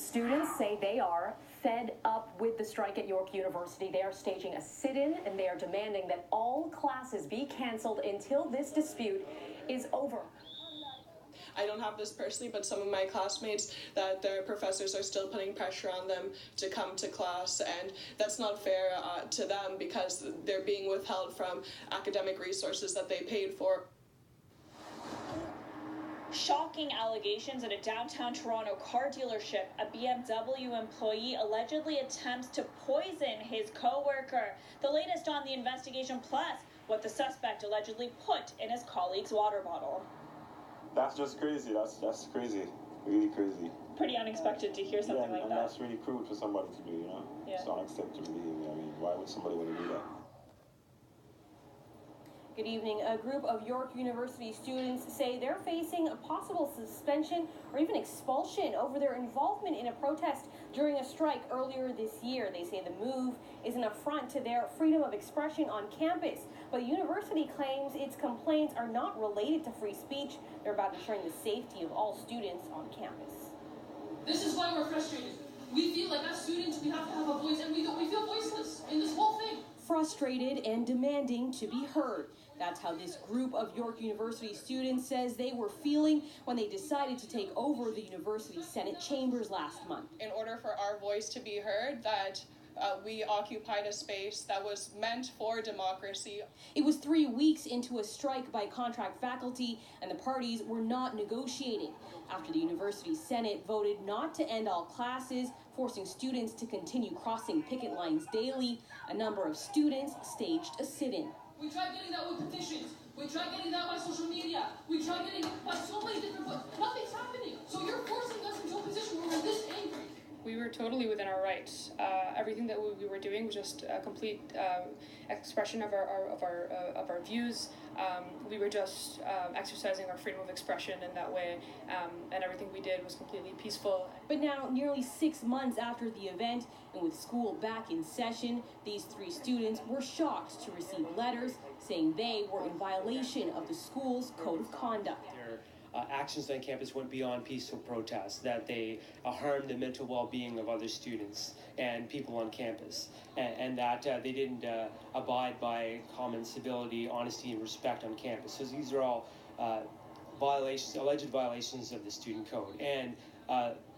Students say they are fed up with the strike at York University. They are staging a sit-in and they are demanding that all classes be canceled until this dispute is over. I don't have this personally, but some of my classmates, that their professors are still putting pressure on them to come to class, and that's not fair to them because they're being withheld from academic resources that they paid for. Shocking allegations at a downtown Toronto car dealership. A BMW employee allegedly attempts to poison his co-worker. The latest on the investigation, plus what the suspect allegedly put in his colleague's water bottle. That's just crazy. That's crazy. Really crazy. Pretty unexpected to hear something like and that. That's really cruel for somebody to do, you know? Yeah. It's unacceptable behavior. I mean, why would somebody want to do that? Good evening. A group of York University students say they're facing a possible suspension or even expulsion over their involvement in a protest during a strike earlier this year. They say the move is an affront to their freedom of expression on campus, but the university claims its complaints are not related to free speech. They're about ensuring the safety of all students on campus. This is why we're frustrated. We feel like as students we have to have a voice, and we feel voiceless in this whole thing. Frustrated and demanding to be heard. That's how this group of York University students says they were feeling when they decided to take over the university Senate chambers last month. In order for our voice to be heard, that we occupied a space that was meant for democracy. It was 3 weeks into a strike by contract faculty, and the parties were not negotiating. After the university Senate voted not to end all classes, forcing students to continue crossing picket lines daily, a number of students staged a sit-in. We tried getting that with petitions. We tried getting that by social media. We tried getting it by so many different ways. Nothing's happening. So you're forcing us into a position where we're this angry. We were totally within our rights. Everything that we were doing was just a complete expression of our views. We were just exercising our freedom of expression in that way, and everything we did was completely peaceful. But now, nearly 6 months after the event, and with school back in session, these 3 students were shocked to receive letters saying they were in violation of the school's code of conduct. Actions on campus went beyond peaceful protests, that they harmed the mental well-being of other students and people on campus, and that they didn't abide by common civility, honesty, and respect on campus. So these are all alleged violations of the student code. And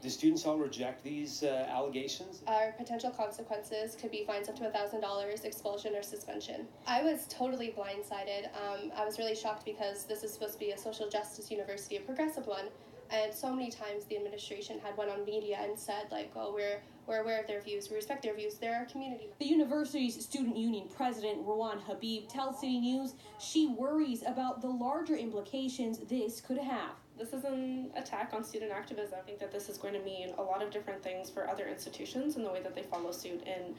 the students all reject these allegations. Our potential consequences could be fines up to $1,000, expulsion, or suspension. I was totally blindsided. I was really shocked because this is supposed to be a social justice university, a progressive one, and so many times the administration had went on media and said, like, oh, we're aware of their views, we respect their views, they're our community. The university's student union president, Rowan Habib, tells City News she worries about the larger implications this could have. This is an attack on student activism. I think that this is going to mean a lot of different things for other institutions in the way that they follow suit in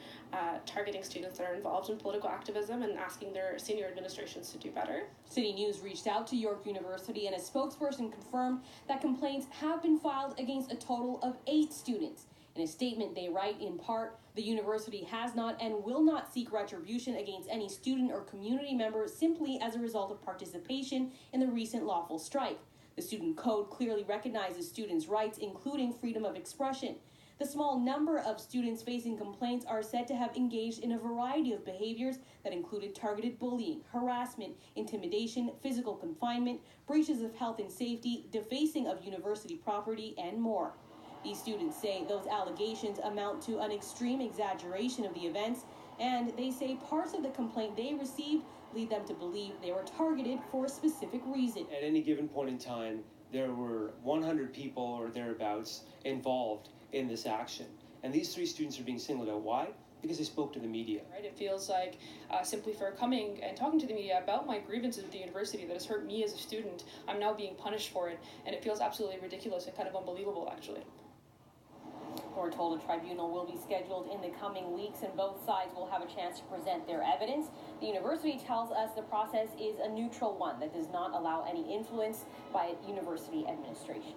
targeting students that are involved in political activism and asking their senior administrations to do better. City News reached out to York University, and a spokesperson confirmed that complaints have been filed against a total of 8 students. In a statement, they write, in part, the university has not and will not seek retribution against any student or community member simply as a result of participation in the recent lawful strike. The student code clearly recognizes students' rights, including freedom of expression. The small number of students facing complaints are said to have engaged in a variety of behaviors that included targeted bullying, harassment, intimidation, physical confinement, breaches of health and safety, defacing of university property, and more. These students say those allegations amount to an extreme exaggeration of the events, and they say parts of the complaint they received lead them to believe they were targeted for a specific reason. At any given point in time, there were 100 people or thereabouts involved in this action. And these 3 students are being singled out. Why? Because they spoke to the media. Right? It feels like simply for coming and talking to the media about my grievances with the university that has hurt me as a student, I'm now being punished for it. And it feels absolutely ridiculous and kind of unbelievable, actually. We're told a tribunal will be scheduled in the coming weeks and both sides will have a chance to present their evidence. The university tells us the process is a neutral one that does not allow any influence by university administration.